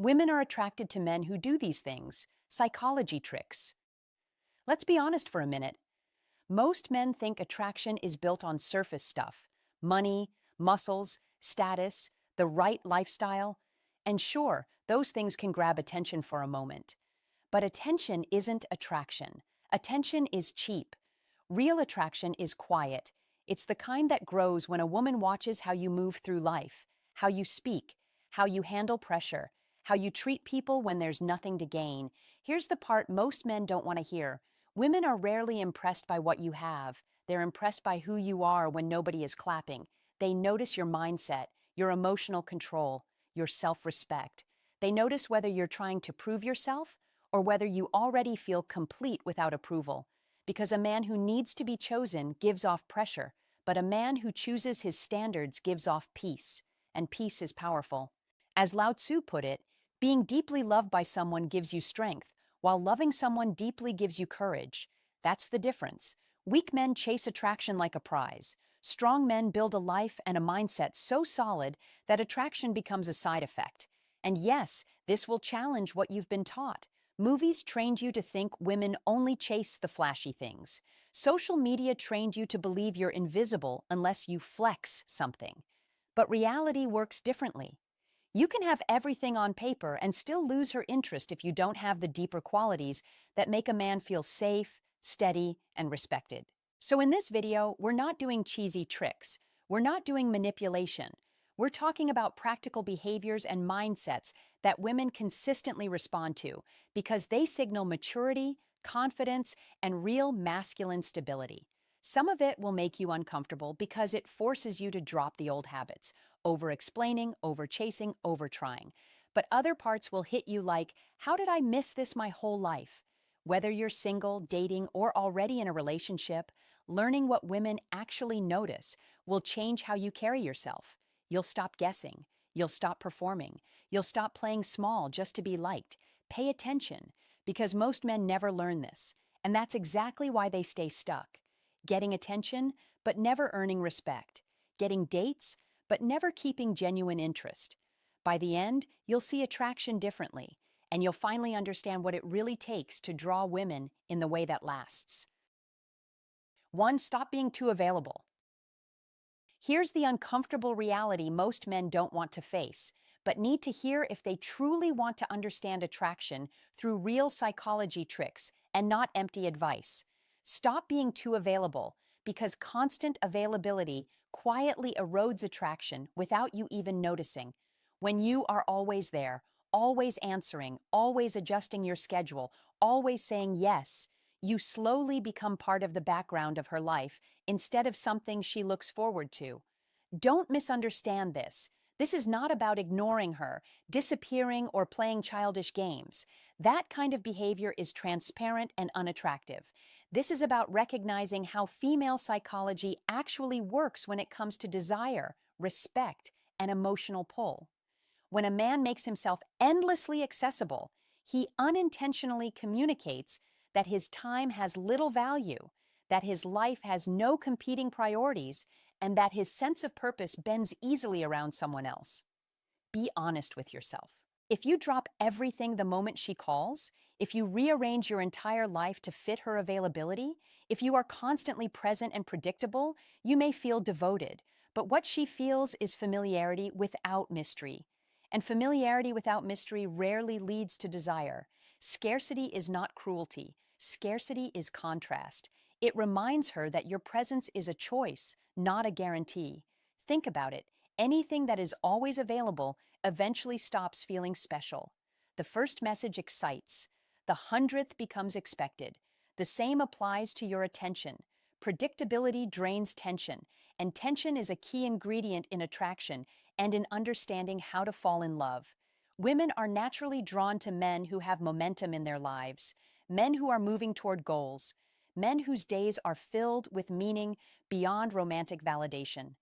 Women are attracted to men who do these things, psychology tricks. Let's be honest for a minute. Most men think attraction is built on surface stuff: money, muscles, status, the right lifestyle. And sure, those things can grab attention for a moment. But attention isn't attraction. Attention is cheap. Real attraction is quiet. It's the kind that grows when a woman watches how you move through life, how you speak, how you handle pressure, how you treat people when there's nothing to gain. Here's the part most men don't want to hear. Women are rarely impressed by what you have. They're impressed by who you are when nobody is clapping. They notice your mindset, your emotional control, your self-respect. They notice whether you're trying to prove yourself or whether you already feel complete without approval. Because a man who needs to be chosen gives off pressure, but a man who chooses his standards gives off peace, and peace is powerful. As Lao Tzu put it, being deeply loved by someone gives you strength, while loving someone deeply gives you courage. That's the difference. Weak men chase attraction like a prize. Strong men build a life and a mindset so solid that attraction becomes a side effect. And yes, this will challenge what you've been taught. Movies trained you to think women only chase the flashy things. Social media trained you to believe you're invisible unless you flex something. But reality works differently. You can have everything on paper and still lose her interest if you don't have the deeper qualities that make a man feel safe, steady, and respected. So in this video, we're not doing cheesy tricks. We're not doing manipulation. We're talking about practical behaviors and mindsets that women consistently respond to because they signal maturity, confidence, and real masculine stability. Some of it will make you uncomfortable because it forces you to drop the old habits, over-explaining, over-chasing, over-trying. But other parts will hit you like, how did I miss this my whole life? Whether you're single, dating, or already in a relationship, learning what women actually notice will change how you carry yourself. You'll stop guessing. You'll stop performing. You'll stop playing small just to be liked. Pay attention, because most men never learn this. And that's exactly why they stay stuck. Getting attention, but never earning respect. Getting dates, but never keeping genuine interest. By the end, you'll see attraction differently, and you'll finally understand what it really takes to draw women in the way that lasts. 1. Stop being too available. Here's the uncomfortable reality most men don't want to face, but need to hear if they truly want to understand attraction through real psychology tricks and not empty advice. Stop being too available, because constant availability quietly erodes attraction without you even noticing. When you are always there, always answering, always adjusting your schedule, always saying yes, you slowly become part of the background of her life instead of something she looks forward to. Don't misunderstand this. This is not about ignoring her, disappearing, or playing childish games. That kind of behavior is transparent and unattractive. This is about recognizing how female psychology actually works when it comes to desire, respect, and emotional pull. When a man makes himself endlessly accessible, he unintentionally communicates that his time has little value, that his life has no competing priorities, and that his sense of purpose bends easily around someone else. Be honest with yourself. If you drop everything the moment she calls, if you rearrange your entire life to fit her availability, if you are constantly present and predictable, you may feel devoted. But what she feels is familiarity without mystery. And familiarity without mystery rarely leads to desire. Scarcity is not cruelty. Scarcity is contrast. It reminds her that your presence is a choice, not a guarantee. Think about it. Anything that is always available eventually stops feeling special. The first message excites. The 100th becomes expected. The same applies to your attention. Predictability drains tension, and tension is a key ingredient in attraction and in understanding how to fall in love. Women are naturally drawn to men who have momentum in their lives, men who are moving toward goals, men whose days are filled with meaning beyond romantic validation.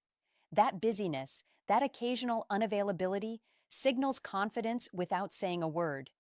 That busyness, that occasional unavailability, signals confidence without saying a word.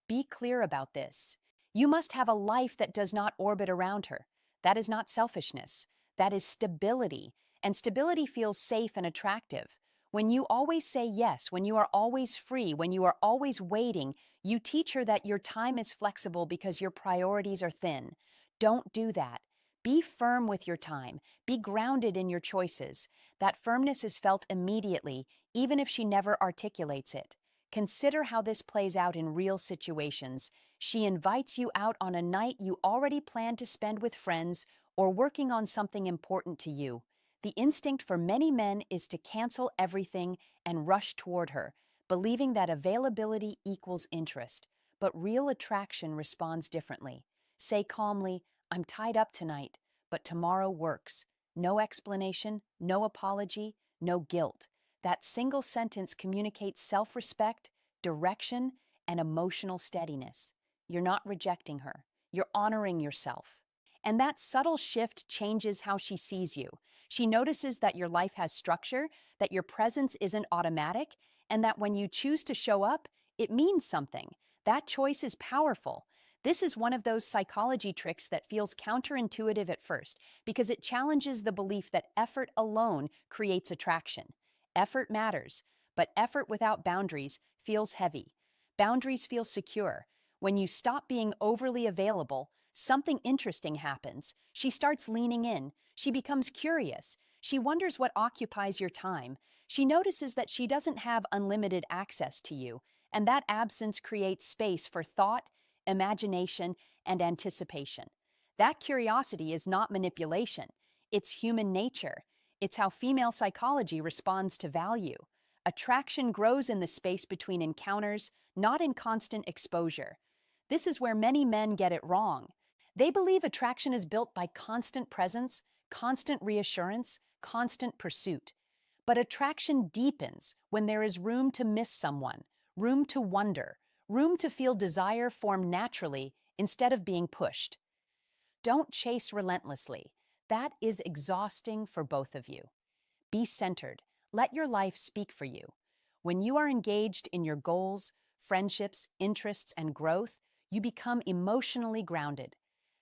Be clear about this. You must have a life that does not orbit around her. That is not selfishness. That is stability, and stability feels safe and attractive. When you always say yes, when you are always free, when you are always waiting, you teach her that your time is flexible because your priorities are thin. Don't do that. Be firm with your time. Be grounded in your choices. That firmness is felt immediately, even if she never articulates it. Consider how this plays out in real situations. She invites you out on a night you already planned to spend with friends or working on something important to you. The instinct for many men is to cancel everything and rush toward her, believing that availability equals interest. But real attraction responds differently. Say calmly, "I'm tied up tonight, but tomorrow works." No explanation, no apology, no guilt. That single sentence communicates self-respect, direction, and emotional steadiness. You're not rejecting her. You're honoring yourself. And that subtle shift changes how she sees you. She notices that your life has structure, that your presence isn't automatic, and that when you choose to show up, it means something. That choice is powerful. This is one of those psychology tricks that feels counterintuitive at first because it challenges the belief that effort alone creates attraction. Effort matters, but effort without boundaries feels heavy. Boundaries feel secure. When you stop being overly available, something interesting happens. She starts leaning in. She becomes curious. She wonders what occupies your time. She notices that she doesn't have unlimited access to you, and that absence creates space for thought, imagination, and anticipation. That curiosity is not manipulation. It's human nature. It's how female psychology responds to value. Attraction grows in the space between encounters, not in constant exposure. This is where many men get it wrong. They believe attraction is built by constant presence, constant reassurance, constant pursuit. But attraction deepens when there is room to miss someone, room to wonder, room to feel desire form naturally instead of being pushed. Don't chase relentlessly. That is exhausting for both of you. Be centered. Let your life speak for you. When you are engaged in your goals, friendships, interests, and growth, you become emotionally grounded.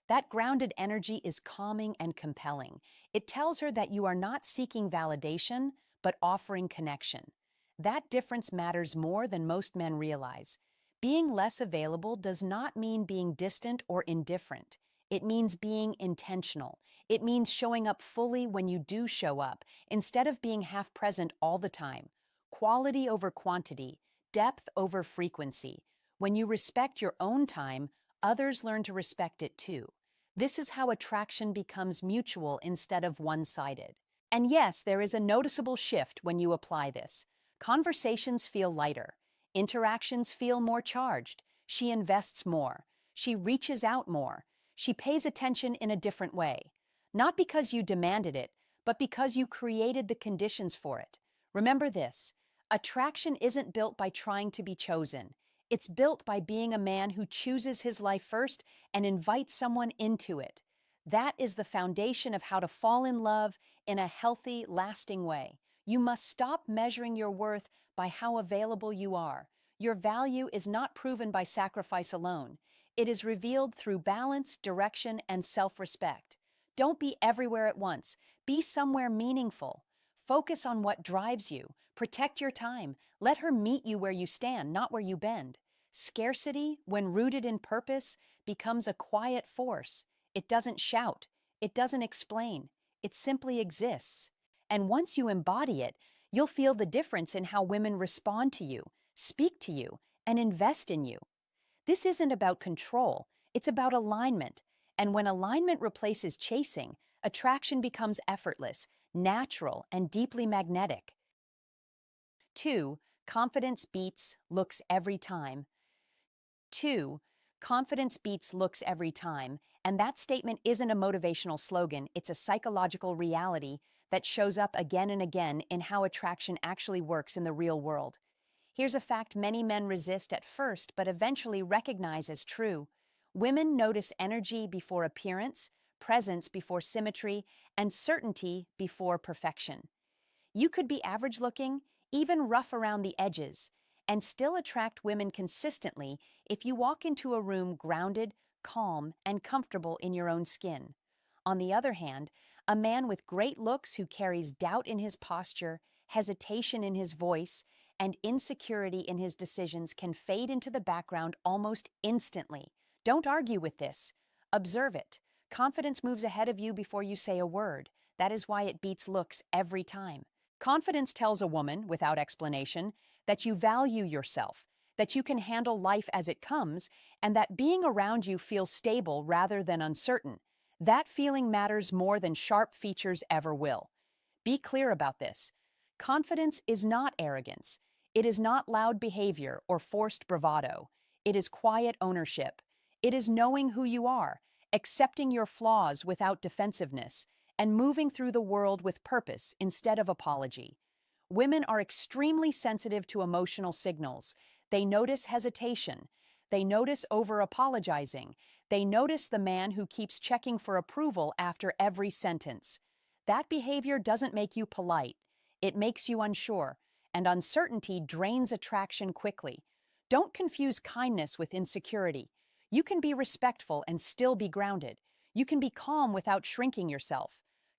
That grounded energy is calming and compelling. It tells her that you are not seeking validation, but offering connection. That difference matters more than most men realize. Being less available does not mean being distant or indifferent. It means being intentional. It means showing up fully when you do show up, instead of being half present all the time. Quality over quantity, depth over frequency. When you respect your own time, others learn to respect it too. This is how attraction becomes mutual instead of one-sided. And yes, there is a noticeable shift when you apply this. Conversations feel lighter. Interactions feel more charged. She invests more. She reaches out more. She pays attention in a different way. Not because you demanded it, but because you created the conditions for it. Remember this: attraction isn't built by trying to be chosen. It's built by being a man who chooses his life first and invites someone into it. That is the foundation of how to fall in love in a healthy, lasting way. You must stop measuring your worth by how available you are. Your value is not proven by sacrifice alone. It is revealed through balance, direction, and self-respect. Don't be everywhere at once. Be somewhere meaningful. Focus on what drives you. Protect your time. Let her meet you where you stand, not where you bend. Scarcity, when rooted in purpose, becomes a quiet force. It doesn't shout. It doesn't explain. It simply exists. And once you embody it, you'll feel the difference in how women respond to you, speak to you, and invest in you. This isn't about control, it's about alignment. And when alignment replaces chasing, attraction becomes effortless, natural, and deeply magnetic. 2. Confidence beats looks every time. 2. Confidence beats looks every time. And that statement isn't a motivational slogan, it's a psychological reality that shows up again and again in how attraction actually works in the real world. Here's a fact many men resist at first but eventually recognize as true. Women notice energy before appearance, presence before symmetry, and certainty before perfection. You could be average looking, even rough around the edges, and still attract women consistently if you walk into a room grounded, calm, and comfortable in your own skin. On the other hand, a man with great looks who carries doubt in his posture, hesitation in his voice, and insecurity in his decisions can fade into the background almost instantly. Don't argue with this. Observe it. Confidence moves ahead of you before you say a word. That is why it beats looks every time. Confidence tells a woman, without explanation, that you value yourself, that you can handle life as it comes, and that being around you feels stable rather than uncertain. That feeling matters more than sharp features ever will. Be clear about this. Confidence is not arrogance. It is not loud behavior or forced bravado. It is quiet ownership. It is knowing who you are, accepting your flaws without defensiveness, and moving through the world with purpose instead of apology. Women are extremely sensitive to emotional signals. They notice hesitation. They notice over-apologizing. They notice the man who keeps checking for approval after every sentence. That behavior doesn't make you polite. It makes you unsure, and uncertainty drains attraction quickly. Don't confuse kindness with insecurity. You can be respectful and still be grounded. You can be calm without shrinking yourself.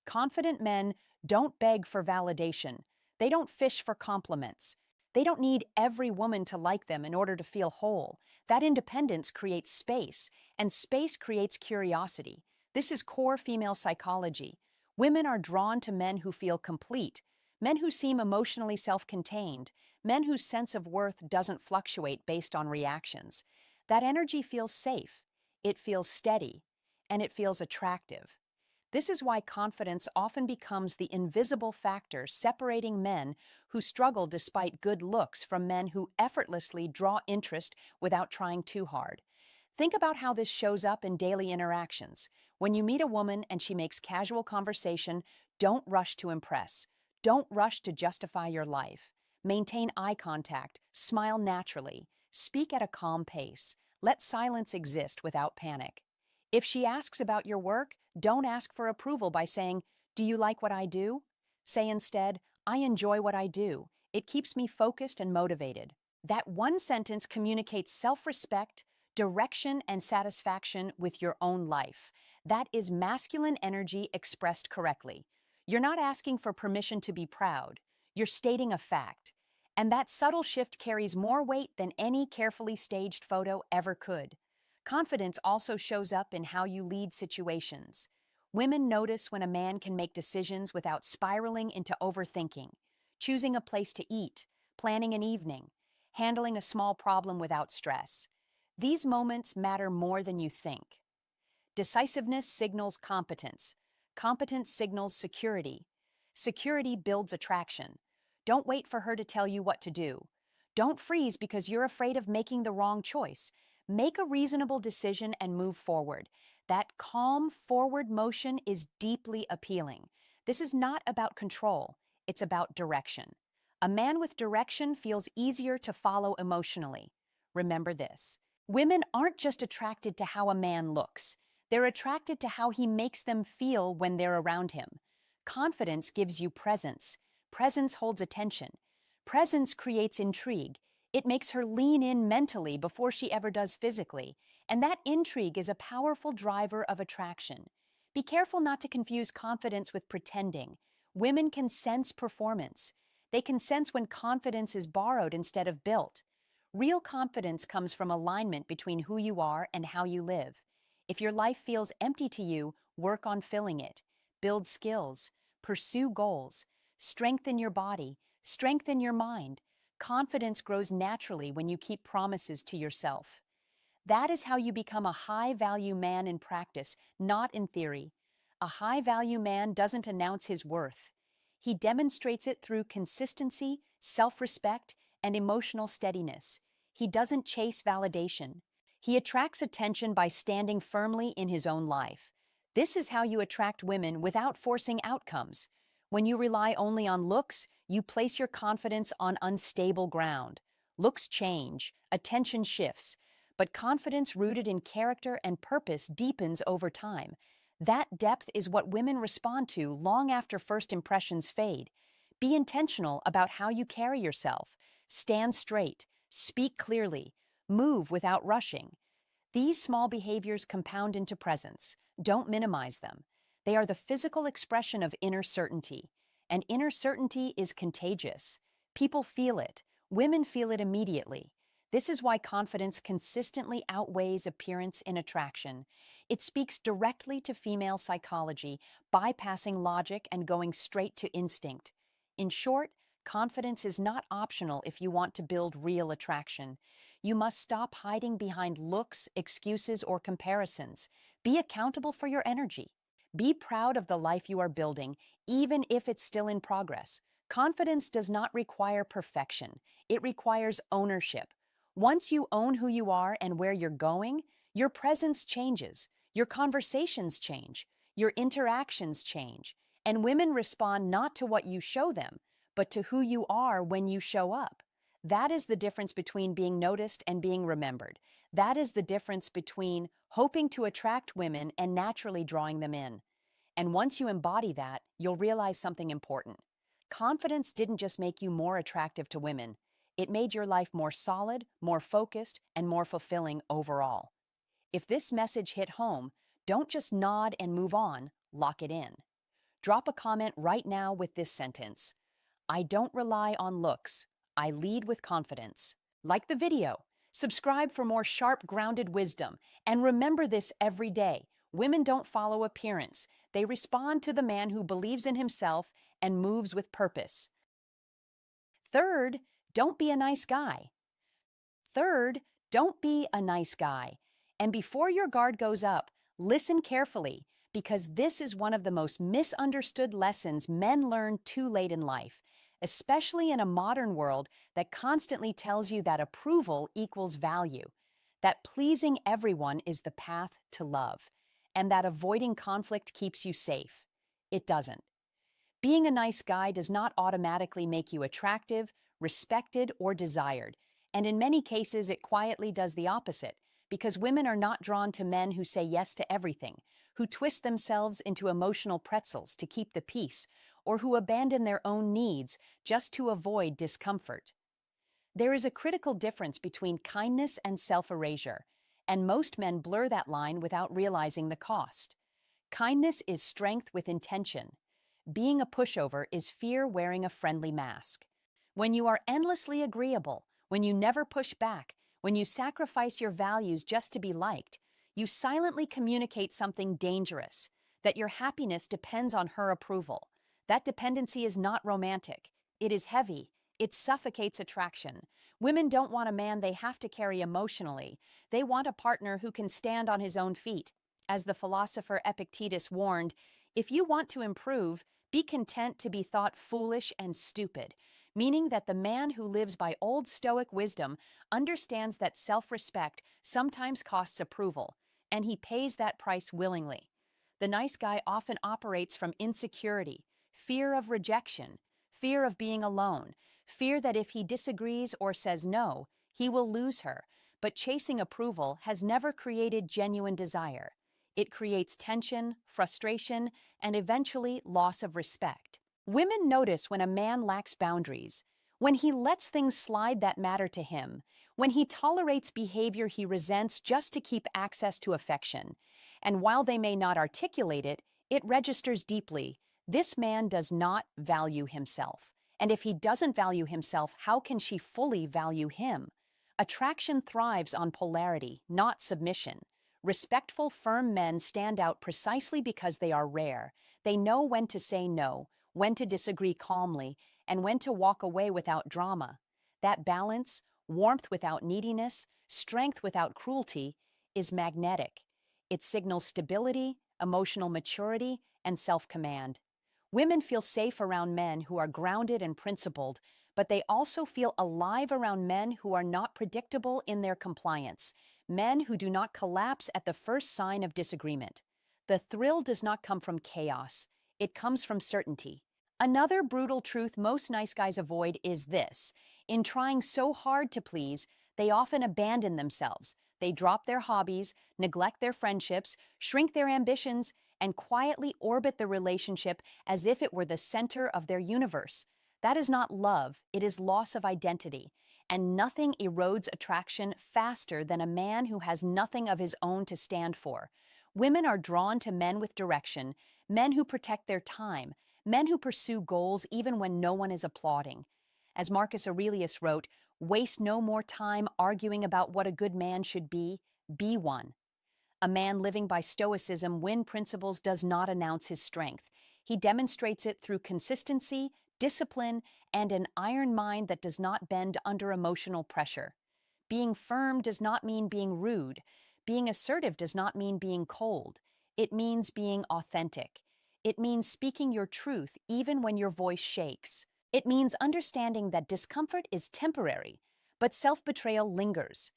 Confident men don't beg for validation. They don't fish for compliments. They don't need every woman to like them in order to feel whole. That independence creates space, and space creates curiosity. This is core female psychology. Women are drawn to men who feel complete, men who seem emotionally self-contained, men whose sense of worth doesn't fluctuate based on reactions. That energy feels safe, it feels steady, and it feels attractive. This is why confidence often becomes the invisible factor separating men who struggle despite good looks from men who effortlessly draw interest without trying too hard. Think about how this shows up in daily interactions. When you meet a woman and she makes casual conversation, don't rush to impress. Don't rush to justify your life. Maintain eye contact, smile naturally, speak at a calm pace. Let silence exist without panic. If she asks about your work, don't ask for approval by saying, "Do you like what I do?" Say instead, "I enjoy what I do. It keeps me focused and motivated." That one sentence communicates self-respect, direction, and satisfaction with your own life. That is masculine energy expressed correctly. You're not asking for permission to be proud. You're stating a fact. And that subtle shift carries more weight than any carefully staged photo ever could. Confidence also shows up in how you lead situations. Women notice when a man can make decisions without spiraling into overthinking, choosing a place to eat, planning an evening, handling a small problem without stress. These moments matter more than you think. Decisiveness signals competence. Competence signals security. Security builds attraction. Don't wait for her to tell you what to do. Don't freeze because you're afraid of making the wrong choice. Make a reasonable decision and move forward. That calm forward motion is deeply appealing. This is not about control, it's about direction. A man with direction feels easier to follow emotionally. Remember this. Women aren't just attracted to how a man looks. They're attracted to how he makes them feel when they're around him. Confidence gives you presence. Presence holds attention. Presence creates intrigue. It makes her lean in mentally before she ever does physically, and that intrigue is a powerful driver of attraction. Be careful not to confuse confidence with pretending. Women can sense performance. They can sense when confidence is borrowed instead of built. Real confidence comes from alignment between who you are and how you live. If your life feels empty to you, work on filling it. Build skills. Pursue goals. Strengthen your body. Strengthen your mind. Confidence grows naturally when you keep promises to yourself. That is how you become a high-value man in practice, not in theory. A high-value man doesn't announce his worth. He demonstrates it through consistency, self-respect, and emotional steadiness. He doesn't chase validation. He attracts attention by standing firmly in his own life. This is how you attract women without forcing outcomes. When you rely only on looks, you place your confidence on unstable ground. Looks change, attention shifts, but confidence rooted in character and purpose deepens over time. That depth is what women respond to long after first impressions fade. Be intentional about how you carry yourself. Stand straight, speak clearly, move without rushing. These small behaviors compound into presence. Don't minimize them. They are the physical expression of inner certainty. and inner certainty is contagious. People feel it. Women feel it immediately. This is why confidence consistently outweighs appearance in attraction. It speaks directly to female psychology, bypassing logic and going straight to instinct. In short, confidence is not optional if you want to build real attraction. You must stop hiding behind looks, excuses, or comparisons. Be accountable for your energy. Be proud of the life you are building, even if it's still in progress. Confidence does not require perfection. It requires ownership. Once you own who you are and where you're going, your presence changes, your conversations change, your interactions change, and women respond not to what you show them, but to who you are when you show up. That is the difference between being noticed and being remembered. That is the difference between hoping to attract women and naturally drawing them in. And once you embody that, you'll realize something important. Confidence didn't just make you more attractive to women. It made your life more solid, more focused, and more fulfilling overall. If this message hit home, don't just nod and move on, lock it in. Drop a comment right now with this sentence: I don't rely on looks, I lead with confidence. Like the video, subscribe for more sharp, grounded wisdom, and remember this every day. Women don't follow appearance. They respond to the man who believes in himself and moves with purpose. Third, don't be a nice guy. Third, don't be a nice guy. And before your guard goes up, listen carefully, because this is one of the most misunderstood lessons men learn too late in life, especially in a modern world that constantly tells you that approval equals value, that pleasing everyone is the path to love, and that avoiding conflict keeps you safe. It doesn't. Being a nice guy does not automatically make you attractive, respected, or desired, and in many cases it quietly does the opposite, because women are not drawn to men who say yes to everything, who twist themselves into emotional pretzels to keep the peace, or who abandon their own needs just to avoid discomfort. There is a critical difference between kindness and self-erasure, and most men blur that line without realizing the cost. Kindness is strength with intention. Being a pushover is fear wearing a friendly mask. When you are endlessly agreeable, when you never push back, when you sacrifice your values just to be liked, you silently communicate something dangerous, that your happiness depends on her approval. That dependency is not romantic. It is heavy. It suffocates attraction. Women don't want a man they have to carry emotionally. They want a partner who can stand on his own feet. As the philosopher Epictetus warned, if you want to improve, be content to be thought foolish and stupid, meaning that the man who lives by Old Stoic wisdom understands that self-respect sometimes costs approval, and he pays that price willingly. The nice guy often operates from insecurity, fear of rejection, fear of being alone, fear that if he disagrees or says no, he will lose her. But chasing approval has never created genuine desire. It creates tension, frustration, and eventually loss of respect. Women notice when a man lacks boundaries, when he lets things slide that matter to him, when he tolerates behavior he resents just to keep access to affection. And while they may not articulate it, it registers deeply. This man does not value himself. And if he doesn't value himself, how can she fully value him? Attraction thrives on polarity, not submission. Respectful, firm men stand out precisely because they are rare. They know when to say no, when to disagree calmly, and when to walk away without drama. That balance, warmth without neediness, strength without cruelty, is magnetic. It signals stability, emotional maturity, and self-command. Women feel safe around men who are grounded and principled, but they also feel alive around men who are not predictable in their compliance, men who do not collapse at the first sign of disagreement. The thrill does not come from chaos. It comes from certainty. Another brutal truth most nice guys avoid is this: in trying so hard to please, they often abandon themselves. They drop their hobbies, neglect their friendships, shrink their ambitions, and quietly orbit the relationship as if it were the center of their universe. That is not love, it is loss of identity. And nothing erodes attraction faster than a man who has nothing of his own to stand for. Women are drawn to men with direction, men who protect their time, Men who pursue goals even when no one is applauding. As Marcus Aurelius wrote, waste no more time arguing about what a good man should be one. A man living by Stoicism win principles does not announce his strength. He demonstrates it through consistency, discipline, and an iron mind that does not bend under emotional pressure. Being firm does not mean being rude. Being assertive does not mean being cold. It means being authentic. It means speaking your truth even when your voice shakes. It means understanding that discomfort is temporary, but self-betrayal lingers.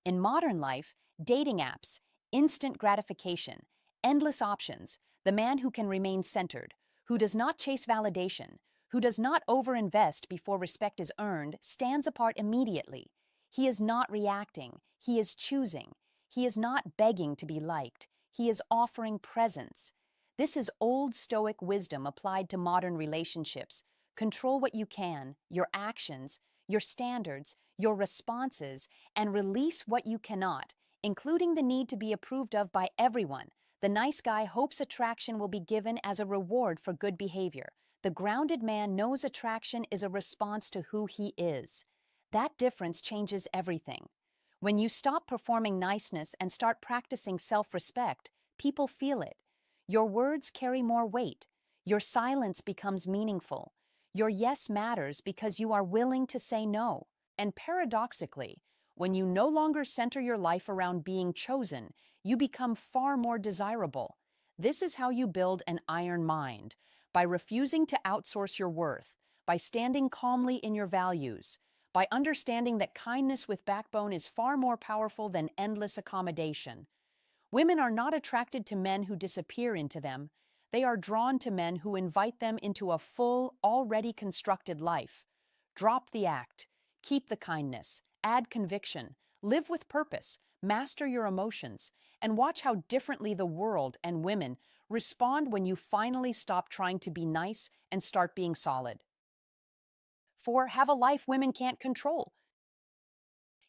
In modern life, dating apps, instant gratification, endless options, the man who can remain centered, who does not chase validation, who does not overinvest before respect is earned, stands apart immediately. He is not reacting, he is choosing. He is not begging to be liked, he is offering presence. This is old Stoic wisdom applied to modern relationships. Control what you can, your actions, your standards, your responses, and release what you cannot, including the need to be approved of by everyone. The nice guy hopes attraction will be given as a reward for good behavior. The grounded man knows attraction is a response to who he is. That difference changes everything. When you stop performing niceness and start practicing self-respect, people feel it. Your words carry more weight. Your silence becomes meaningful. Your yes matters because you are willing to say no. And paradoxically, when you no longer center your life around being chosen, you become far more desirable. This is how you build an iron mind, by refusing to outsource your worth, by standing calmly in your values, by understanding that kindness with backbone is far more powerful than endless accommodation. Women are not attracted to men who disappear into them. They are drawn to men who invite them into a full, already constructed life. Drop the act, keep the kindness, add conviction, live with purpose, master your emotions, and watch how differently the world and women respond when you finally stop trying to be nice and start being solid. 4. Have a life women can't control.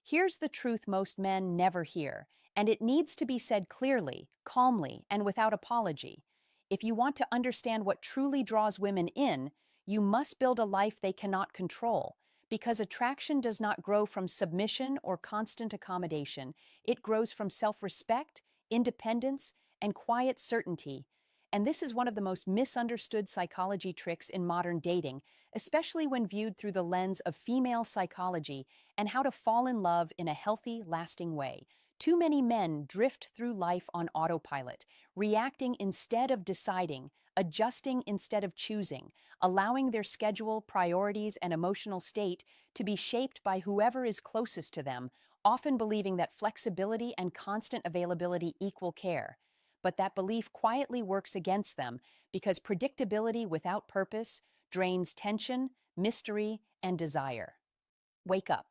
Here's the truth most men never hear, and it needs to be said clearly, calmly, and without apology. If you want to understand what truly draws women in, you must build a life they cannot control, because attraction does not grow from submission or constant accommodation. It grows from self-respect, independence, and quiet certainty. And this is one of the most misunderstood psychology tricks in modern dating, especially when viewed through the lens of female psychology and how to fall in love in a healthy, lasting way. Too many men drift through life on autopilot, reacting instead of deciding, adjusting instead of choosing, allowing their schedule, priorities, and emotional state to be shaped by whoever is closest to them, often believing that flexibility and constant availability equal care. But that belief quietly works against them because predictability without purpose drains tension, mystery, and desire. Wake up.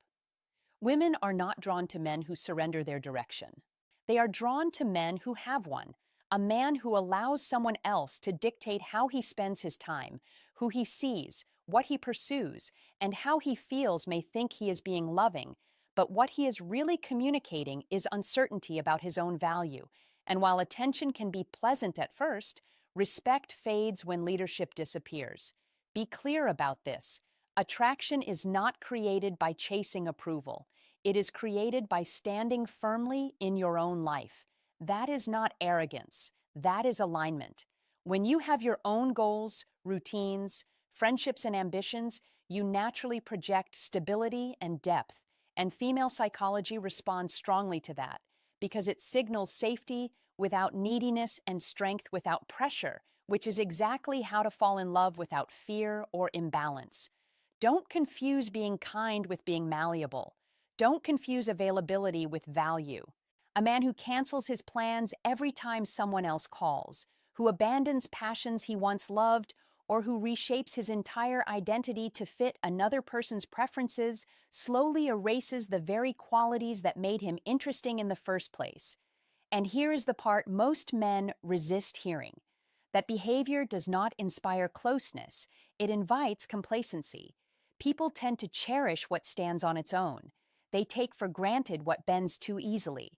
Women are not drawn to men who surrender their direction. They are drawn to men who have one, a man who allows someone else to dictate how he spends his time, who he sees, what he pursues, and how he feels may think he is being loving, but what he is really communicating is uncertainty about his own value. And while attention can be pleasant at first, respect fades when leadership disappears. Be clear about this. Attraction is not created by chasing approval. It is created by standing firmly in your own life. That is not arrogance. That is alignment. When you have your own goals, routines, friendships, and ambitions, you naturally project stability and depth. And female psychology responds strongly to that because it signals safety without neediness and strength without pressure, which is exactly how to fall in love without fear or imbalance. Don't confuse being kind with being malleable. Don't confuse availability with value. A man who cancels his plans every time someone else calls, who abandons passions he once loved, or who reshapes his entire identity to fit another person's preferences, slowly erases the very qualities that made him interesting in the first place. And here is the part most men resist hearing: that behavior does not inspire closeness, it invites complacency. People tend to cherish what stands on its own. They take for granted what bends too easily.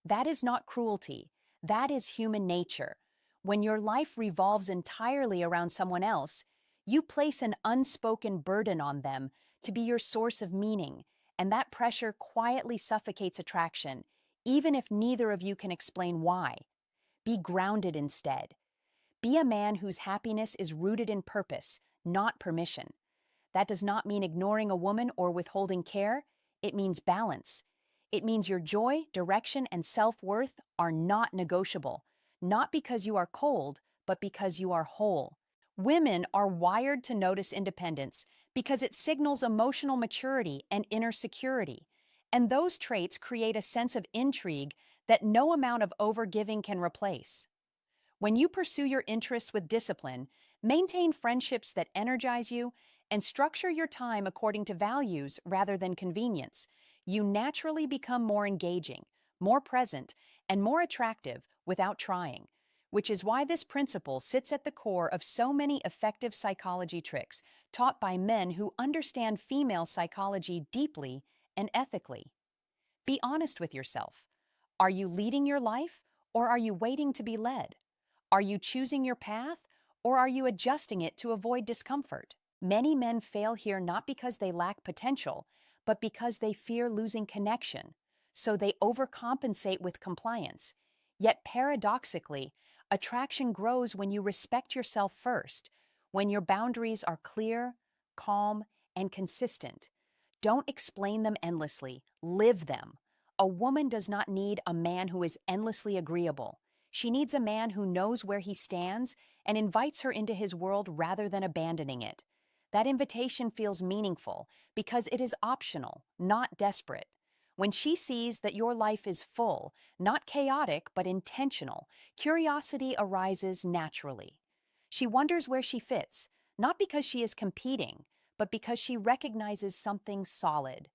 That is not cruelty. That is human nature. When your life revolves entirely around someone else, You place an unspoken burden on them to be your source of meaning, and that pressure quietly suffocates attraction, even if neither of you can explain why. Be grounded instead. Be a man whose happiness is rooted in purpose, not permission. That does not mean ignoring a woman or withholding care. It means balance. It means your joy, direction, and self-worth are not negotiable, not because you are cold, but because you are whole. Women are wired to notice independence because it signals emotional maturity and inner security, and those traits create a sense of intrigue that no amount of overgiving can replace. When you pursue your interests with discipline, maintain friendships that energize you, and structure your time according to values rather than convenience, you naturally become more engaging, more present, and more attractive without trying, which is why this principle sits at the core of so many effective psychology tricks taught by men who understand female psychology deeply and ethically. Be honest with yourself. Are you leading your life, or are you waiting to be led? Are you choosing your path, or are you adjusting it to avoid discomfort? Many men fail here not because they lack potential, but because they fear losing connection, so they overcompensate with compliance. Yet paradoxically, attraction grows when you respect yourself first, when your boundaries are clear, calm, and consistent. Don't explain them endlessly, live them. A woman does not need a man who is endlessly agreeable. She needs a man who knows where he stands and invites her into his world rather than abandoning it. That invitation feels meaningful because it is optional, not desperate. When she sees that your life is full, not chaotic but intentional, curiosity arises naturally. She wonders where she fits, not because she is competing, but because she recognizes something solid.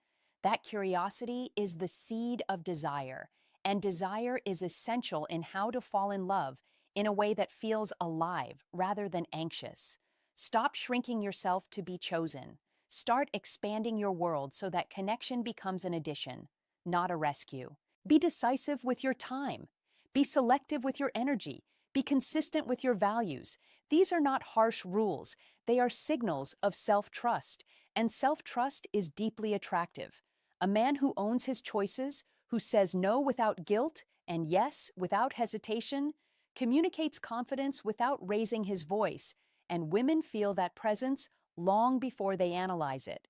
That curiosity is the seed of desire, and desire is essential in how to fall in love in a way that feels alive rather than anxious. Stop shrinking yourself to be chosen. Start expanding your world so that connection becomes an addition, not a rescue. Be decisive with your time. Be selective with your energy. Be consistent with your values. These are not harsh rules. They are signals of self-trust, and self-trust is deeply attractive. A man who owns his choices, who says no without guilt and yes without hesitation, communicates confidence without raising his voice, and women feel that presence long before they analyze it.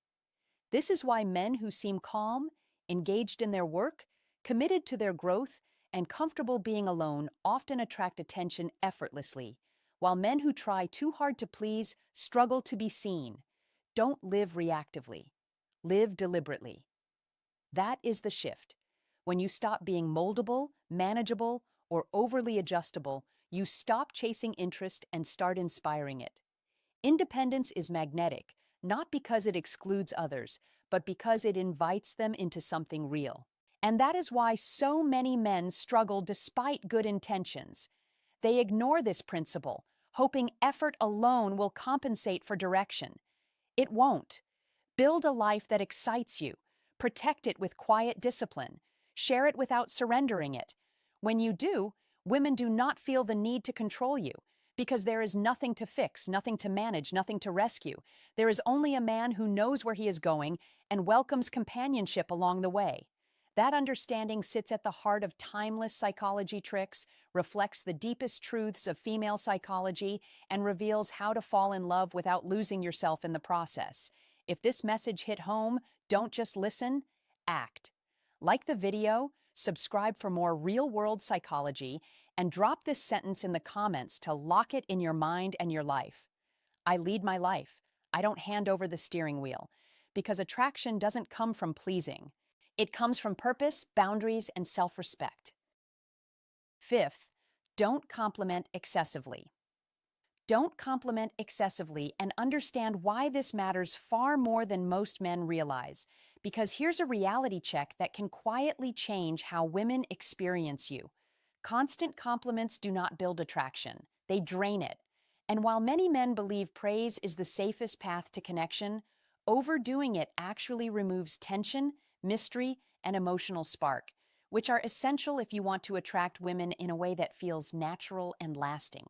This is why men who seem calm, engaged in their work, committed to their growth, and comfortable being alone often attract attention effortlessly, while men who try too hard to please struggle to be seen. Don't live reactively. Live deliberately. That is the shift. When you stop being moldable, manageable, or overly adjustable, you stop chasing interest and start inspiring it. Independence is magnetic, not because it excludes others, but because it invites them into something real. And that is why so many men struggle despite good intentions. They ignore this principle, hoping effort alone will compensate for direction. It won't. Build a life that excites you. Protect it with quiet discipline. Share it without surrendering it. When you do, women do not feel the need to control you, because there is nothing to fix, nothing to manage, nothing to rescue. There is only a man who knows where he is going and welcomes companionship along the way. That understanding sits at the heart of timeless psychology tricks, reflects the deepest truths of female psychology, and reveals how to fall in love without losing yourself in the process. If this message hit home, don't just listen, act. Like the video, subscribe for more real-world psychology, and drop this sentence in the comments to lock it in your mind and your life. I lead my life. I don't hand over the steering wheel, because attraction doesn't come from pleasing. It comes from purpose, boundaries, and self-respect. Fifth, don't compliment excessively. Don't compliment excessively, and understand why this matters far more than most men realize, because here's a reality check that can quietly change how women experience you. Constant compliments do not build attraction. They drain it. And while many men believe praise is the safest path to connection, overdoing it actually removes tension, mystery, and emotional spark, which are essential if you want to attract women in a way that feels natural and lasting.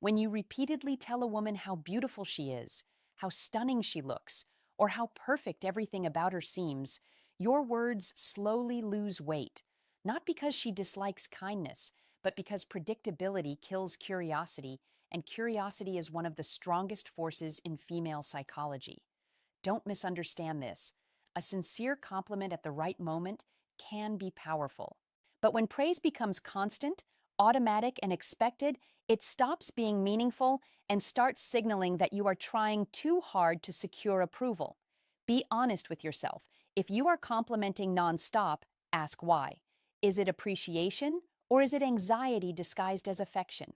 When you repeatedly tell a woman how beautiful she is, how stunning she looks, or how perfect everything about her seems, your words slowly lose weight, not because she dislikes kindness, but because predictability kills curiosity, and curiosity is one of the strongest forces in female psychology. Don't misunderstand this. A sincere compliment at the right moment can be powerful. But when praise becomes constant, automatic, and expected, it stops being meaningful and starts signaling that you are trying too hard to secure approval. Be honest with yourself. If you are complimenting nonstop, ask why. Is it appreciation or is it anxiety disguised as affection?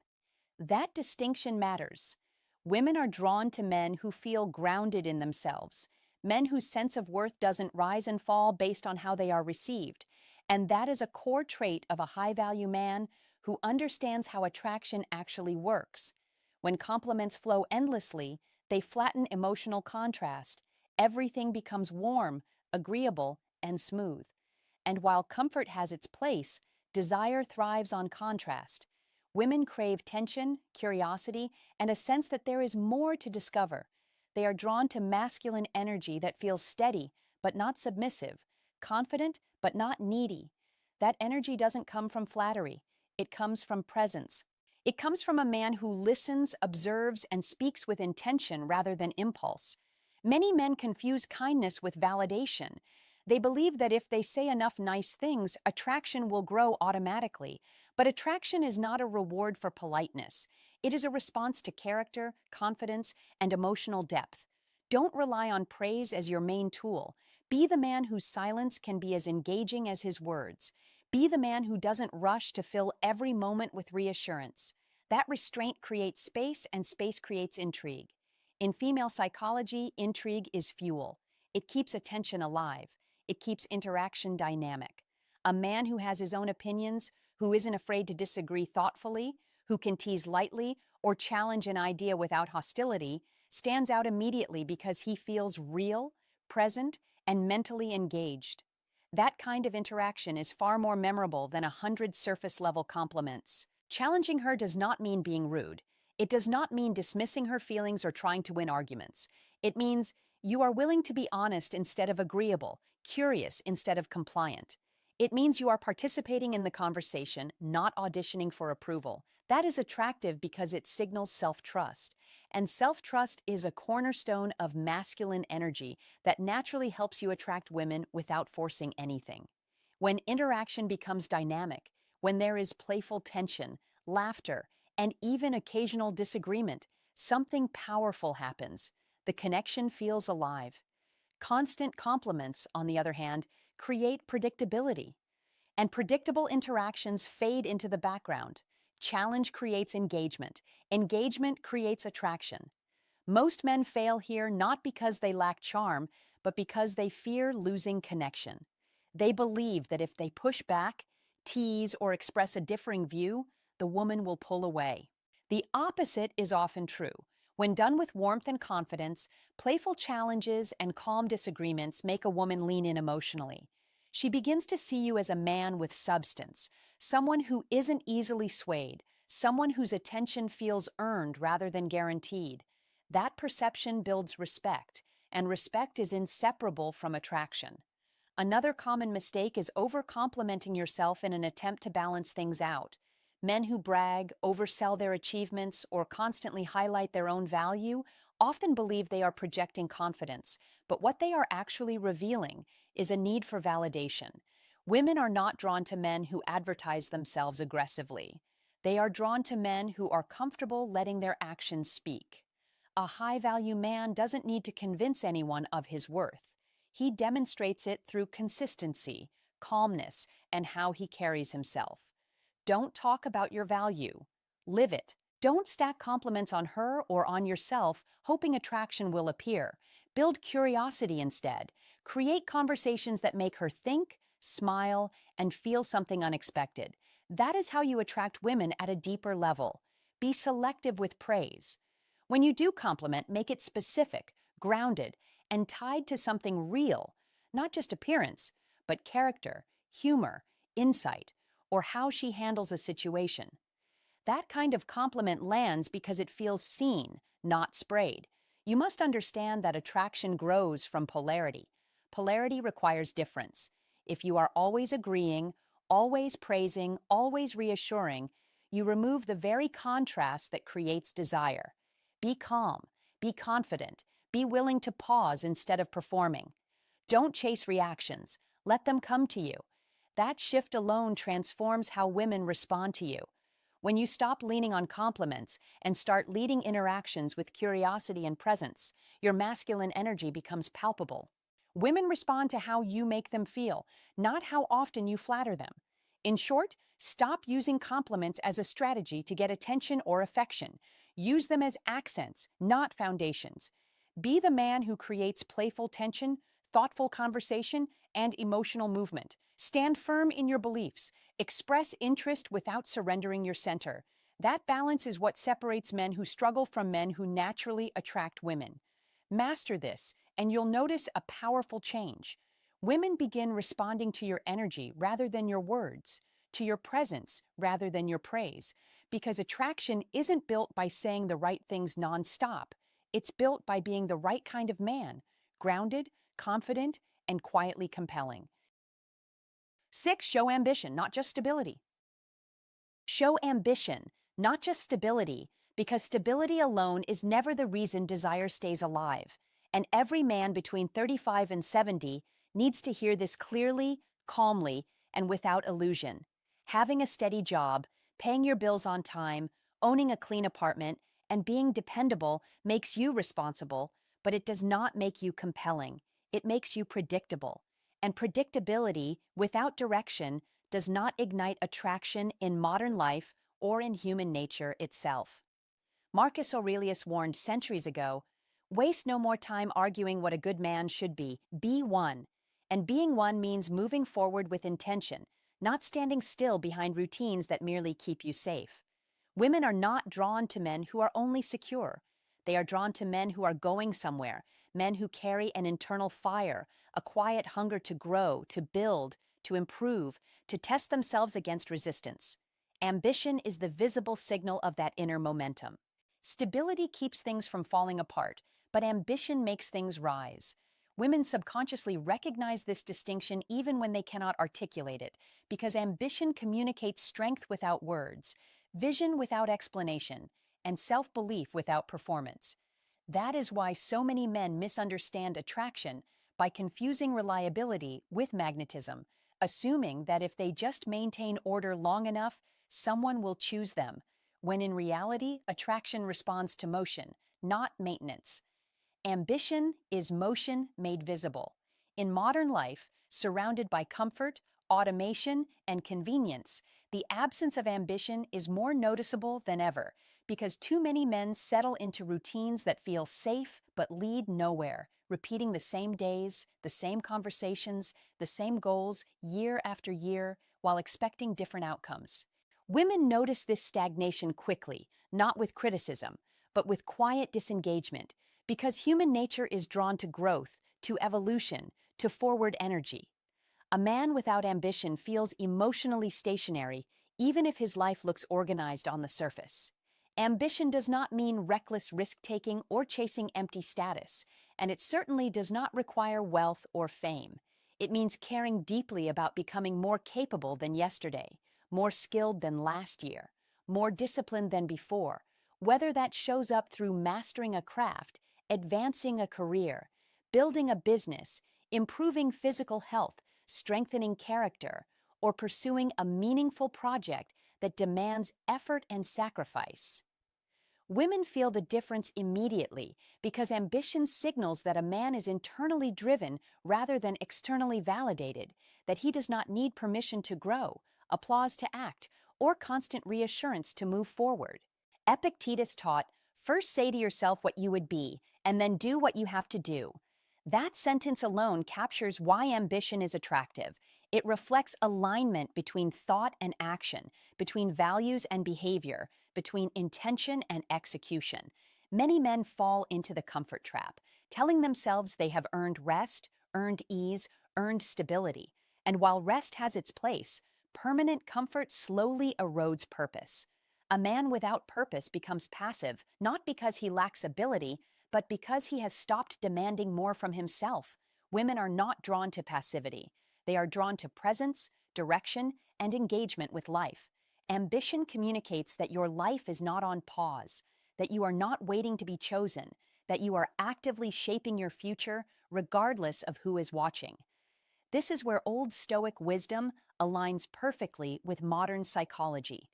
That distinction matters. Women are drawn to men who feel grounded in themselves, men whose sense of worth doesn't rise and fall based on how they are received. And that is a core trait of a high-value man who understands how attraction actually works. When compliments flow endlessly, they flatten emotional contrast. Everything becomes warm, agreeable, and smooth. And while comfort has its place, desire thrives on contrast. Women crave tension, curiosity, and a sense that there is more to discover. They are drawn to masculine energy that feels steady but not submissive, confident but not needy. That energy doesn't come from flattery. It comes from presence. It comes from a man who listens, observes, and speaks with intention rather than impulse. Many men confuse kindness with validation. They believe that if they say enough nice things, attraction will grow automatically. But attraction is not a reward for politeness. It is a response to character, confidence, and emotional depth. Don't rely on praise as your main tool. Be the man whose silence can be as engaging as his words. Be the man who doesn't rush to fill every moment with reassurance. That restraint creates space, and space creates intrigue. In female psychology, intrigue is fuel. It keeps attention alive. It keeps interaction dynamic. A man who has his own opinions, who isn't afraid to disagree thoughtfully, who can tease lightly or challenge an idea without hostility, stands out immediately because he feels real, present, and mentally engaged. That kind of interaction is far more memorable than 100 surface-level compliments. Challenging her does not mean being rude. It does not mean dismissing her feelings or trying to win arguments. It means you are willing to be honest instead of agreeable, curious instead of compliant. It means you are participating in the conversation, not auditioning for approval. That is attractive because it signals self-trust. And self-trust is a cornerstone of masculine energy that naturally helps you attract women without forcing anything. When interaction becomes dynamic, when there is playful tension, laughter, and even occasional disagreement, something powerful happens. The connection feels alive. Constant compliments, on the other hand, create predictability. And predictable interactions fade into the background. Challenge creates engagement. Engagement creates attraction. Most men fail here not because they lack charm, but because they fear losing connection. They believe that if they push back, tease, or express a differing view, the woman will pull away. The opposite is often true. When done with warmth and confidence, playful challenges and calm disagreements make a woman lean in emotionally. She begins to see you as a man with substance, someone who isn't easily swayed, someone whose attention feels earned rather than guaranteed. That perception builds respect, and respect is inseparable from attraction. Another common mistake is over-complimenting yourself in an attempt to balance things out. Men who brag, oversell their achievements, or constantly highlight their own value often believe they are projecting confidence, but what they are actually revealing is a need for validation. Women are not drawn to men who advertise themselves aggressively. They are drawn to men who are comfortable letting their actions speak. A high-value man doesn't need to convince anyone of his worth. He demonstrates it through consistency, calmness, and how he carries himself. Don't talk about your value. Live it. Don't stack compliments on her or on yourself, hoping attraction will appear. Build curiosity instead. Create conversations that make her think, smile, and feel something unexpected. That is how you attract women at a deeper level. Be selective with praise. When you do compliment, make it specific, grounded, and tied to something real, not just appearance, but character, humor, insight, or how she handles a situation. That kind of compliment lands because it feels seen, not sprayed. You must understand that attraction grows from polarity. Polarity requires difference. If you are always agreeing, always praising, always reassuring, you remove the very contrast that creates desire. Be calm, be confident, be willing to pause instead of performing. Don't chase reactions, let them come to you. That shift alone transforms how women respond to you. When you stop leaning on compliments and start leading interactions with curiosity and presence, your masculine energy becomes palpable. Women respond to how you make them feel, not how often you flatter them. In short, stop using compliments as a strategy to get attention or affection. Use them as accents, not foundations. Be the man who creates playful tension, thoughtful conversation, and emotional movement. Stand firm in your beliefs. Express interest without surrendering your center. That balance is what separates men who struggle from men who naturally attract women. Master this, and you'll notice a powerful change. Women begin responding to your energy rather than your words, to your presence rather than your praise, because attraction isn't built by saying the right things nonstop. It's built by being the right kind of man, grounded, confident, and quietly compelling. 6. Show ambition, not just stability. Show ambition, not just stability, because stability alone is never the reason desire stays alive. And every man between 35 and 70 needs to hear this clearly, calmly, and without illusion. Having a steady job, paying your bills on time, owning a clean apartment, and being dependable makes you responsible, but it does not make you compelling. It makes you predictable. And predictability, without direction, does not ignite attraction in modern life or in human nature itself. Marcus Aurelius warned centuries ago, "Waste no more time arguing what a good man should be one." And being one means moving forward with intention, not standing still behind routines that merely keep you safe. Women are not drawn to men who are only secure. They are drawn to men who are going somewhere, men who carry an internal fire, a quiet hunger to grow, to build, to improve, to test themselves against resistance. Ambition is the visible signal of that inner momentum. Stability keeps things from falling apart, but ambition makes things rise. Women subconsciously recognize this distinction even when they cannot articulate it, because ambition communicates strength without words, vision without explanation, and self-belief without performance. That is why so many men misunderstand attraction by confusing reliability with magnetism, assuming that if they just maintain order long enough, someone will choose them, when in reality, attraction responds to motion, not maintenance. Ambition is motion made visible. In modern life, surrounded by comfort, automation, and convenience, the absence of ambition is more noticeable than ever because too many men settle into routines that feel safe but lead nowhere, repeating the same days, the same conversations, the same goals year after year while expecting different outcomes. Women notice this stagnation quickly, not with criticism, but with quiet disengagement, because human nature is drawn to growth, to evolution, to forward energy. A man without ambition feels emotionally stationary, even if his life looks organized on the surface. Ambition does not mean reckless risk-taking or chasing empty status, and it certainly does not require wealth or fame. It means caring deeply about becoming more capable than yesterday, more skilled than last year, more disciplined than before, whether that shows up through mastering a craft, advancing a career, building a business, improving physical health, strengthening character, or pursuing a meaningful project that demands effort and sacrifice. Women feel the difference immediately because ambition signals that a man is internally driven rather than externally validated, that he does not need permission to grow, applause to act, or constant reassurance to move forward. Epictetus taught, "First say to yourself what you would be, and then do what you have to do." That sentence alone captures why ambition is attractive. It reflects alignment between thought and action, between values and behavior, between intention and execution. Many men fall into the comfort trap, telling themselves they have earned rest, earned ease, earned stability. And while rest has its place, permanent comfort slowly erodes purpose. A man without purpose becomes passive, not because he lacks ability, but because he has stopped demanding more from himself. Women are not drawn to passivity. They are drawn to presence, direction, and engagement with life. Ambition communicates that your life is not on pause, that you are not waiting to be chosen, that you are actively shaping your future regardless of who is watching. This is where Old Stoic wisdom aligns perfectly with modern psychology.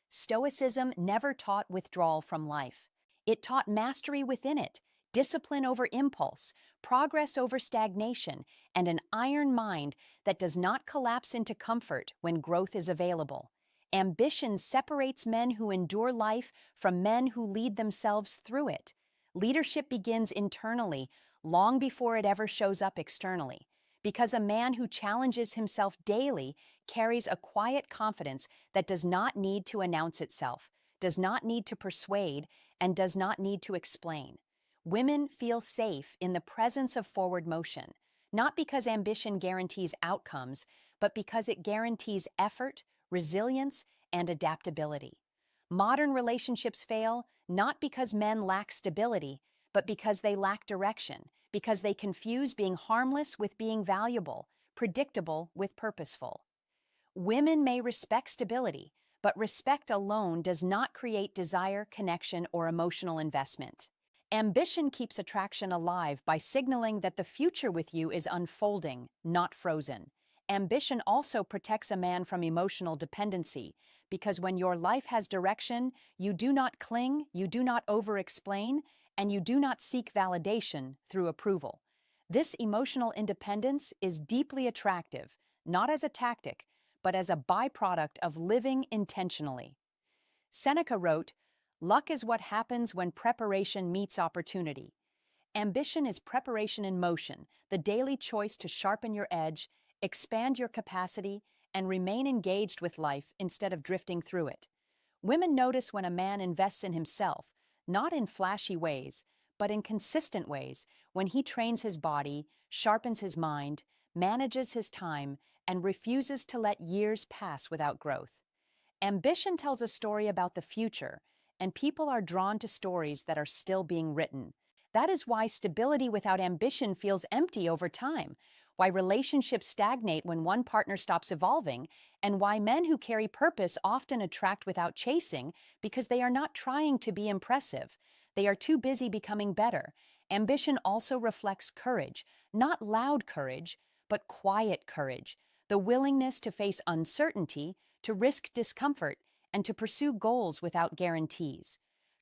Stoicism never taught withdrawal from life. It taught mastery within it, discipline over impulse, progress over stagnation, and an iron mind that does not collapse into comfort when growth is available. Ambition separates men who endure life from men who lead themselves through it. Leadership begins internally, long before it ever shows up externally, because a man who challenges himself daily carries a quiet confidence that does not need to announce itself, does not need to persuade, and does not need to explain. Women feel safe in the presence of forward motion, not because ambition guarantees outcomes, but because it guarantees effort, resilience, and adaptability. Modern relationships fail not because men lack stability, but because they lack direction, because they confuse being harmless with being valuable, predictable with purposeful. Women may respect stability, but respect alone does not create desire, connection, or emotional investment. Ambition keeps attraction alive by signaling that the future with you is unfolding, not frozen. Ambition also protects a man from emotional dependency, because when your life has direction, you do not cling, you do not over-explain, and you do not seek validation through approval. This emotional independence is deeply attractive, not as a tactic, but as a byproduct of living intentionally. Seneca wrote, "Luck is what happens when preparation meets opportunity." Ambition is preparation in motion, the daily choice to sharpen your edge, expand your capacity, and remain engaged with life instead of drifting through it. Women notice when a man invests in himself, not in flashy ways, but in consistent ways, when he trains his body, sharpens his mind, manages his time, and refuses to let years pass without growth. Ambition tells a story about the future, and people are drawn to stories that are still being written. That is why stability without ambition feels empty over time, why relationships stagnate when one partner stops evolving, and why men who carry purpose often attract without chasing because they are not trying to be impressive. They are too busy becoming better. Ambition also reflects courage, not loud courage, but quiet courage, the willingness to face uncertainty, to risk discomfort, and to pursue goals without guarantees.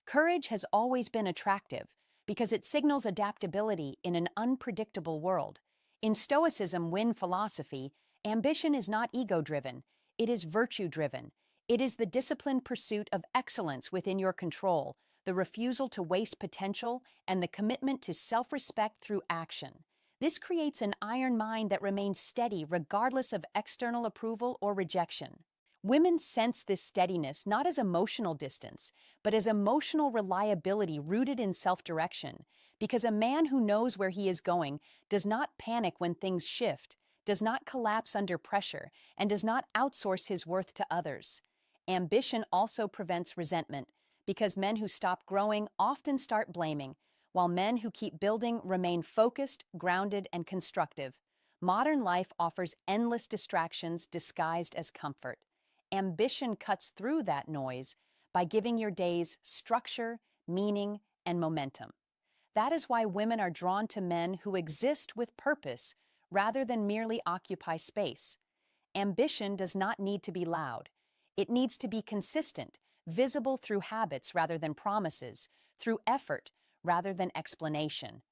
Courage has always been attractive because it signals adaptability in an unpredictable world. In Stoicism Win philosophy, ambition is not ego-driven, it is virtue-driven. It is the disciplined pursuit of excellence within your control, the refusal to waste potential, and the commitment to self-respect through action. This creates an iron mind that remains steady regardless of external approval or rejection. Women sense this steadiness not as emotional distance, but as emotional reliability rooted in self-direction, because a man who knows where he is going does not panic when things shift, does not collapse under pressure, and does not outsource his worth to others. Ambition also prevents resentment, because men who stop growing often start blaming, while men who keep building remain focused, grounded, and constructive. Modern life offers endless distractions disguised as comfort. Ambition cuts through that noise by giving your days structure, meaning, and momentum. That is why women are drawn to men who exist with purpose rather than merely occupy space. Ambition does not need to be loud. It needs to be consistent, visible through habits rather than promises, through effort rather than explanation.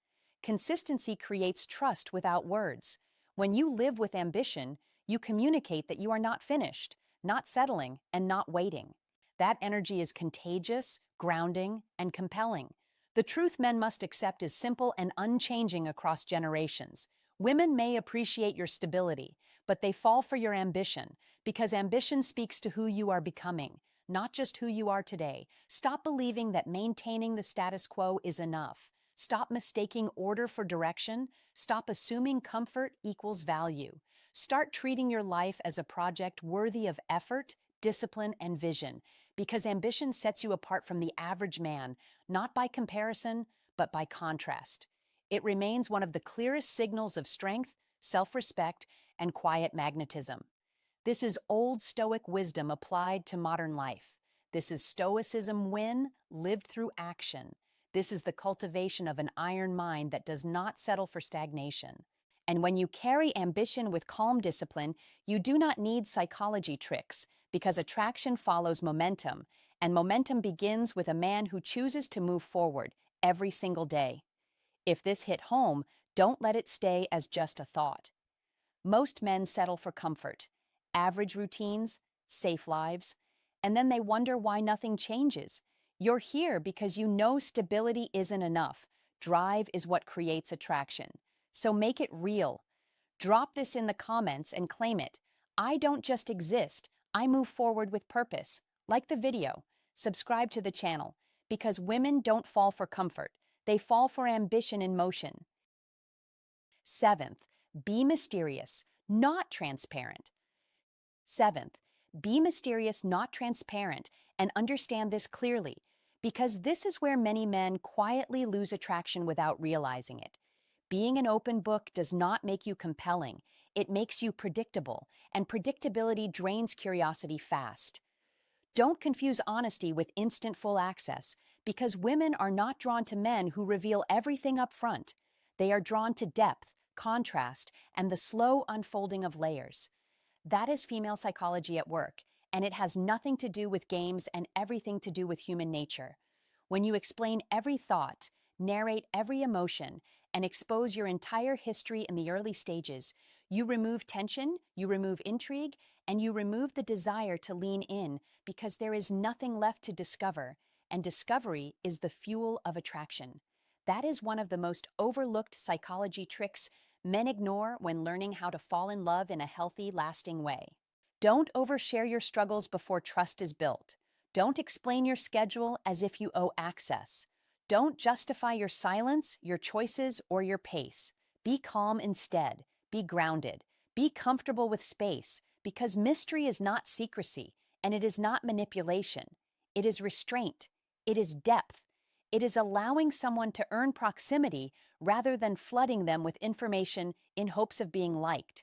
Consistency creates trust without words. When you live with ambition, you communicate that you are not finished, not settling, and not waiting. That energy is contagious, grounding, and compelling. The truth men must accept is simple and unchanging across generations. Women may appreciate your stability, but they fall for your ambition, because ambition speaks to who you are becoming, not just who you are today. Stop believing that maintaining the status quo is enough. Stop mistaking order for direction. Stop assuming comfort equals value. Start treating your life as a project worthy of effort, discipline, and vision, because ambition sets you apart from the average man, not by comparison, but by contrast. It remains one of the clearest signals of strength, self-respect, and quiet magnetism. This is old Stoic wisdom applied to modern life. This is Stoicism win, lived through action. This is the cultivation of an iron mind that does not settle for stagnation. And when you carry ambition with calm discipline, you do not need psychology tricks, because attraction follows momentum, and momentum begins with a man who chooses to move forward every single day. If this hit home, don't let it stay as just a thought. Most men settle for comfort, average routines, safe lives, and then they wonder why nothing changes. You're here because you know stability isn't enough. Drive is what creates attraction. So make it real. Drop this in the comments and claim it. I don't just exist, I move forward with purpose. Like the video, subscribe to the channel, because women don't fall for comfort, they fall for ambition in motion. Seventh, be mysterious, not transparent. Seventh, be mysterious, not transparent, and understand this clearly, because this is where many men quietly lose attraction without realizing it. Being an open book does not make you compelling, it makes you predictable, and predictability drains curiosity fast. Don't confuse honesty with instant full access, because women are not drawn to men who reveal everything up front. They are drawn to depth, contrast, and the slow unfolding of layers. That is female psychology at work, and it has nothing to do with games and everything to do with human nature. When you explain every thought, narrate every emotion, and expose your entire history in the early stages, you remove tension, you remove intrigue, and you remove the desire to lean in, because there is nothing left to discover, and discovery is the fuel of attraction. That is one of the most overlooked psychology tricks men ignore when learning how to fall in love in a healthy, lasting way. Don't overshare your struggles before trust is built. Don't explain your schedule as if you owe access. Don't justify your silence, your choices, or your pace. Be calm instead. Be grounded. Be comfortable with space, because mystery is not secrecy, and it is not manipulation. It is restraint. It is depth. It is allowing someone to earn proximity rather than flooding them with information in hopes of being liked.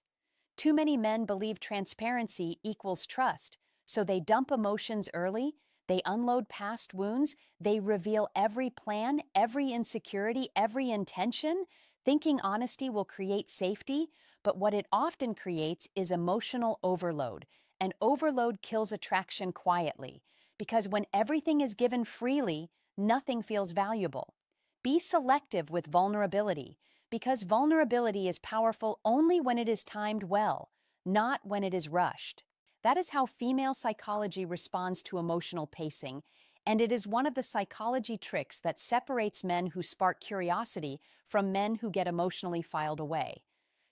Too many men believe transparency equals trust, so they dump emotions early, they unload past wounds, they reveal every plan, every insecurity, every intention, thinking honesty will create safety, but what it often creates is emotional overload, and overload kills attraction quietly, because when everything is given freely, nothing feels valuable. Be selective with vulnerability, because vulnerability is powerful only when it is timed well, not when it is rushed. That is how female psychology responds to emotional pacing, and it is one of the psychology tricks that separates men who spark curiosity from men who get emotionally filed away.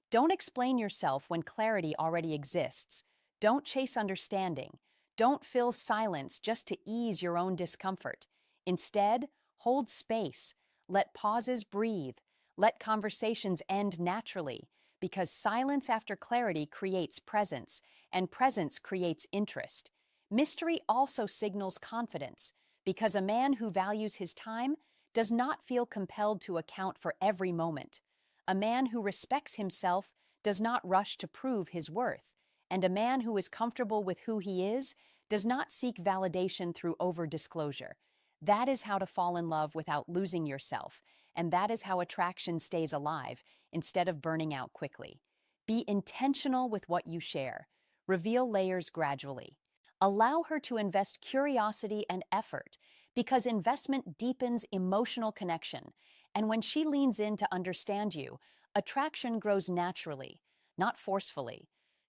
Don't explain yourself when clarity already exists. Don't chase understanding. Don't fill silence just to ease your own discomfort. Instead, hold space. Let pauses breathe. Let conversations end naturally, because silence after clarity creates presence, and presence creates interest. Mystery also signals confidence, because a man who values his time does not feel compelled to account for every moment. A man who respects himself does not rush to prove his worth, and a man who is comfortable with who he is does not seek validation through over-disclosure. That is how to fall in love without losing yourself, and that is how attraction stays alive instead of burning out quickly. Be intentional with what you share. Reveal layers gradually. Allow her to invest curiosity and effort, because investment deepens emotional connection, and when she leans in to understand you, attraction grows naturally, not forcefully.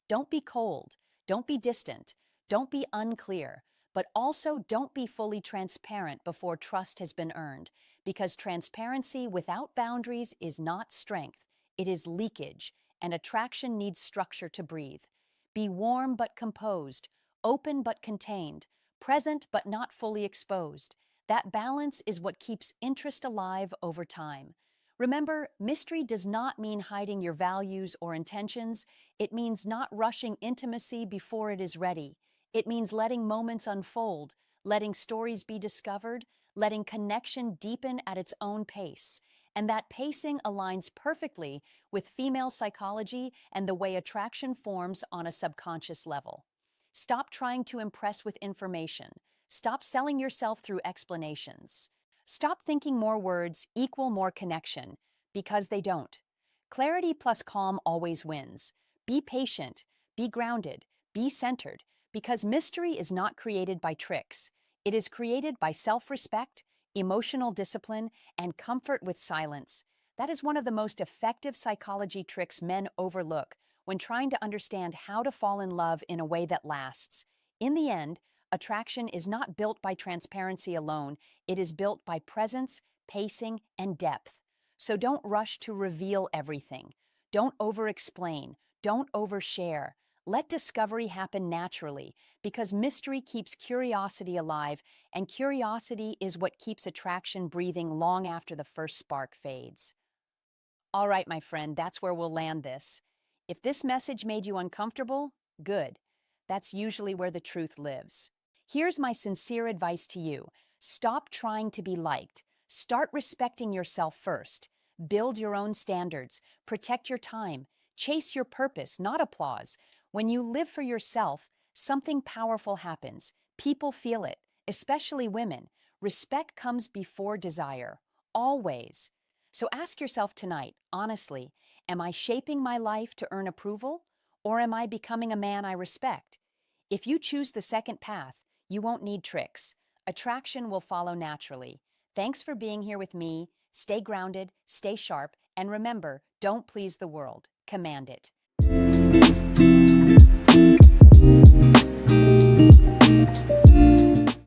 Don't be cold, don't be distant, don't be unclear, but also don't be fully transparent before trust has been earned, because transparency without boundaries is not strength, it is leakage, and attraction needs structure to breathe. Be warm but composed, open but contained, present but not fully exposed. That balance is what keeps interest alive over time. Remember, mystery does not mean hiding your values or intentions. It means not rushing intimacy before it is ready. It means letting moments unfold, letting stories be discovered, letting connection deepen at its own pace. And that pacing aligns perfectly with female psychology and the way attraction forms on a subconscious level. Stop trying to impress with information. Stop selling yourself through explanations. Stop thinking more words equal more connection, because they don't. Clarity plus calm always wins. Be patient, be grounded, be centered, because mystery is not created by tricks. It is created by self-respect, emotional discipline, and comfort with silence. That is one of the most effective psychology tricks men overlook when trying to understand how to fall in love in a way that lasts. In the end, attraction is not built by transparency alone, it is built by presence, pacing, and depth. So don't rush to reveal everything. Don't over-explain. Don't overshare. Let discovery happen naturally, because mystery keeps curiosity alive, and curiosity is what keeps attraction breathing long after the first spark fades. All right, my friend, that's where we'll land this. If this message made you uncomfortable, good. That's usually where the truth lives. Here's my sincere advice to you. Stop trying to be liked. Start respecting yourself first. Build your own standards. Protect your time. Chase your purpose, not applause. When you live for yourself, something powerful happens. People feel it, especially women. Respect comes before desire. Always. So ask yourself tonight, honestly, am I shaping my life to earn approval? Or am I becoming a man I respect? If you choose the second path, you won't need tricks. Attraction will follow naturally. Thanks for being here with me. Stay grounded, stay sharp, and remember, don't please the world. Command it.